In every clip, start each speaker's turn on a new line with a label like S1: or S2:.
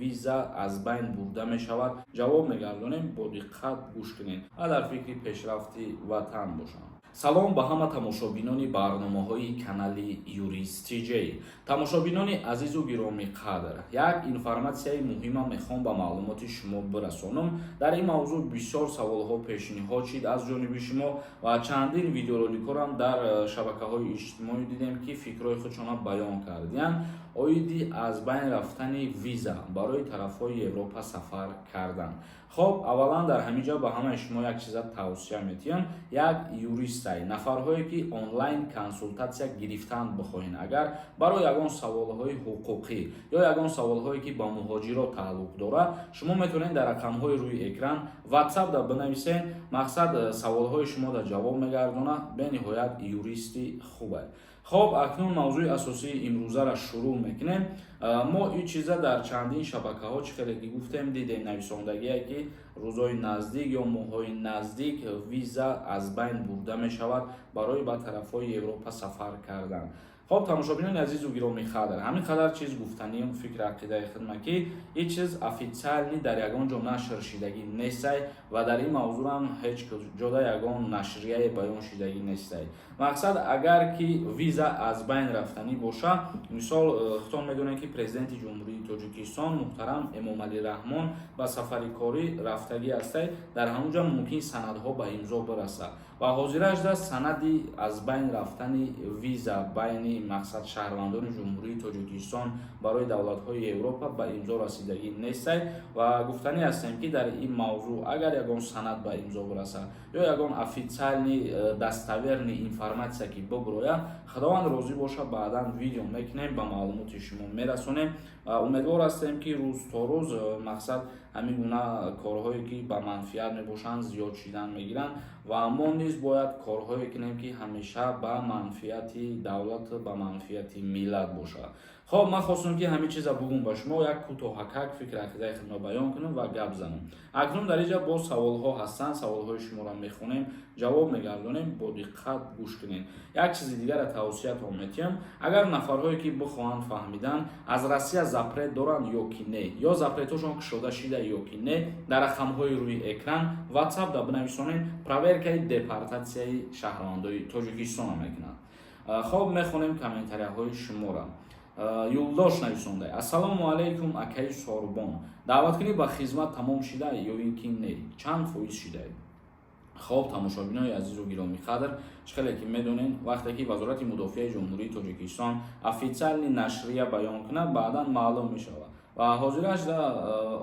S1: виза аз байн бурда мешавад? ҷавоб мегардонем, бо диққат гӯш кунед ва дар фикри пешрафти ватан бошанд. салом ба ҳама тамошобинони барномаҳои канали Юрист TJ. Тамошобинони азизу гироми қадр, як информатсияи муҳима мехоҳам ба маълумоти шумо бирасонам. Дар ин мавзӯъ бисёр саволҳо пешниҳод шид аз ҷониби шумо ва чандин видеороликорам дар шабакаҳои иҷтимоӣ дидем ки фикрҳои худшона баён карданд оиди аз байн рафтани виза барои тарафҳои Европа сафар кардан. Хоб, аввалан дар ҳамин ҷо ба ҳамаи шумо як чиза тавсия метиҳам. Як юристай нафарҳое ки онлайн консултатсия гирифтан бихоҳед агар барои ягон саволҳои ҳуқуқӣ ё ягон саволҳое ки ба муҳоҷирот тааллуқ дорад, шумо метавонед дар рақамҳои рӯи экран ватсапда бинависед. Мақсад саволҳои шумо дар ҷавоб мегардонад. бениҳоят юристи хуб аст. хоб, акнун мавзӯи асосии имрӯзаро шурӯъ мекунем. мо ин чиза дар чандин шабакаҳо чӣ хеле ки гуфтем дидем нависондагие ки рӯзҳои наздик ё моҳҳои наздик виза аз байн бурда мешавад барои ба тарафҳои Европа сафар кардан. хоб, тамошобинони азизу гироми қадр, ҳамин қадар чиз гуфтаним фикр ақидаи худам ки ин чиз официални дар ягон ҷо нашр шидагӣ нестай ва дар ин мавзӯъам ҳеҷ ҷода ягон нашрияе баён шидагӣ нестай. Мақсад агар ки виза аз байн рафтанӣ боша, мисол худтон медонед ки президенти ҷумҳурии Тоҷикистон муҳтарам Эмомалӣ Раҳмон ба сафари корӣ рафтагӣ ҳастай, дар ҳамон ҷо мумкин санадҳо ба имзо бираса ва ҳозираш да санади аз байн рафтани виза байни мақсад шаҳрвандони ҷумҳурии Тоҷикистон барои давлатҳои Европа ба имзо расидагӣ нестай ва гуфтанӣ ҳастем ки дар ин мавзӯъ агар ягон санад ба имзо бираса ё ягон официални даставерни информатсия ки бибирояд, худованд розӣ боша, баъдан видео мекунем, ба маълумоти шумо мерасонем. умедвор ҳастем ки рӯз то рӯз мақсад ҳамин гуна корҳое ки ба манфиат мебошанд зиёд шидан мегиранд ва мо низ бояд корҳое кунем ки ҳамеша ба манфиати давлат, ба манфиати миллат бошад. хоб, ман хостам ки ҳамин чиза бугум ба шумо, як кӯтоҳакак фикри ақидаи худро баён кунам ва гап занам. акнун дар инҷа боз саволҳо ҳастанд, саволҳои шуморо мехонем, ҷавоб мегардонем, бо диққат гӯш кунед. як чизи дигаре тавсиятон метиҳам, агар нафарҳое ки бихоҳанд фаҳмидан аз Россия запрет доранд ё ки не, ё запретҳошон кушода шуда ё ки не, дар рақамҳои рӯи экран ватсапда бинависонед, проверкаи депортатсияи шаҳрвандои Тоҷикистонро мекунанд. хоб, мехонем комментарияҳои шуморо. юлдош нависонда: ассалому алайкум акаи сорбон, даъваткунӣ ба хизмат тамом шуда ё ин ки не, чанд фоиз шуда? хоб, тамошобинони азизу гироми қадр, чӣ хеле ки медонед, вақте ки вазорати мудофиаи ҷумҳурии Тоҷикистон официални нашрия баён кунад, баъдан маълум мешавад ва ҳозираш да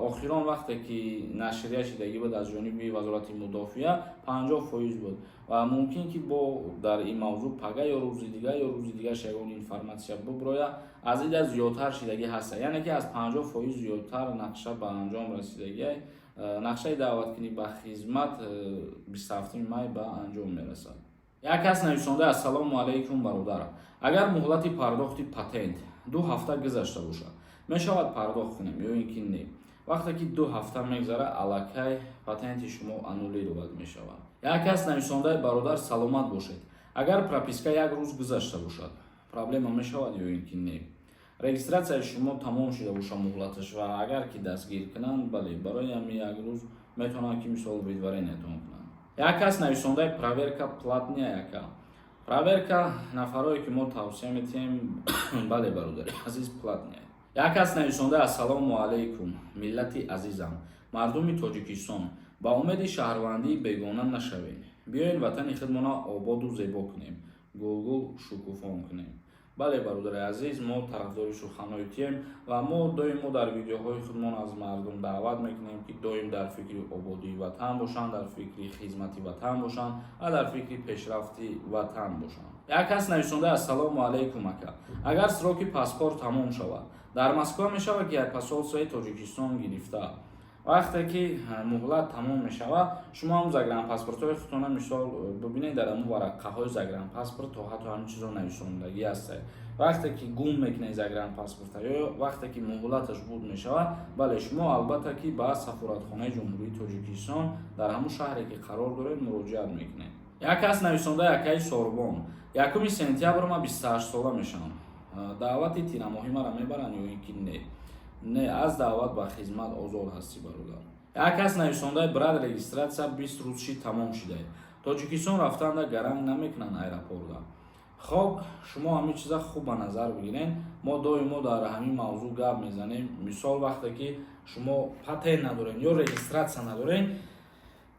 S1: охирон вақте ки нашрия шидагӣ буд аз ҷониби вазорати мудофиа 50% буд ва мумкин ки бо дар ин мавзӯъ пага ё рӯзи дигар ягон информатсия бибироя, аз инҷа зиёдтар шидагӣ ҳаста, яъне ки аз 50% зиёдтар нақша ба анҷом расидагӣ, нақшаи даъваткунӣ ба хизмат 27 май ба анҷом мерасад. як кас нависонда: ассалому алайкум бародар, агар муҳлати пардохти патент 2 ҳафта гузашта бошад, мешавад пардохт кунем ё ин ки не? вақте ки 2 ҳафта мегзара, аллакай патенти шумо аннулировать мешавад. як кас нависонда: бародар саломат бошед, агар прописка 1 рӯз гузашта бошад, проблема мешавад ё ин ки не? регистратсияи шумо тамом шуда боша муҳлаташ ва агар ки дастгир кунанд, бале, барои ҳамин 1 рӯз метавонанд ки мисол видварениятон кунанд. як кас нависонда: проверка платная яка? проверка нафарое ки мо тавсия метиҳем, бале бародари азиз, платная. як кас нависонда: ассалому алайкум миллати азизам, мардуми Тоҷикистон, ба умеди шаҳрвандии бегона нашавем, биёед ватани худмона ободу зебо кунем, гулгул шукуфон кунем. бале бародари азиз, мо тарафдори суханоитием ва мо доимо дар видеоҳои худмон аз мардум даъват мекунем ки доим дар фикри ободии ватан бошанд, дар фикри хизмати ватан бошанд ва дар фикри пешрафти ватан бошанд. як кас нависонда: ассалому алайкум ака, агар сроки паспорт тамом шавад, дар Москва мешавад ки посолствои Тоҷикистон гирифта, вақте ки муҳлат тамом мешавад, шумо ҳам загранпаспортҳои худтона мисол бибинед, дар ҳамун варақаҳои загранпаспорт то ҳатто ҳамин чизо нависондагӣ ҳастад. вақте ки гум мекунед загранпаспорта ё вақте ки муҳлаташ буд мешавад, бале, шумо албатта ки ба сафоратхонаи ҷумҳурии Тоҷикистон дар ҳамун шаҳре ки қарор доред муроҷиат мекунед. як кас нависонда: акаи сорбон, 1 сентябр ма 28 сола мешавам, даъвати тирамоҳӣ маро мебаранд ё ин ки не? не аз даъват ба хизмат озод ҳастӣ бародар. Як кас нависондаи брат регистратсия 20 рӯзши тамом шидаед. Тоҷикистон рафтанда гаранг намекунанд аэропорта. хоб шумо ҳамин чиза хуб ба назар бигирен. Мо доимо дар ҳамин мавзӯъ гап мезанем. Мисол вақте ки шумо патент надорен ё регистратсия надорен,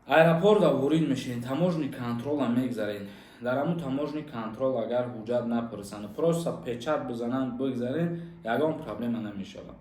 S1: аэропорта ворид мешавед, таможни контрола мегзаред. дар ҳамун таможни контрол агар ҳуҷҷат напурсанд, просто печат бизананд бигзарен, ягон проблема намешавад.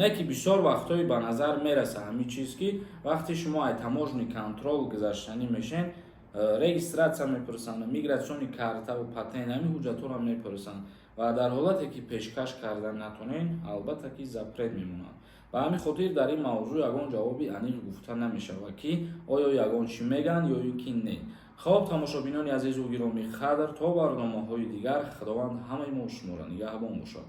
S1: Не ки бисёр вақтҳои ба назар мераса ҳамин чиз ки вақти шумо ай таможни контрол гузаштанӣ мешавед, регистратсия мепурсанд, мигратсиони карта ва патент, ҳамин ҳуҷҷатҳоро мепурсанд ва дар ҳолате ки пешкаш карда натонен, албатта ки запрет мемонад. ба ҳамин хотир дар ин мавзӯъ ягон ҷавоби аниқ гуфта намешавад ки оё ягон чӣ мегӯянд ё ин ки не. хоб тамошобинони азизу гироми қадр, то барномаҳои дигар худованд ҳамаи мо шуморо нигаҳбон бошад.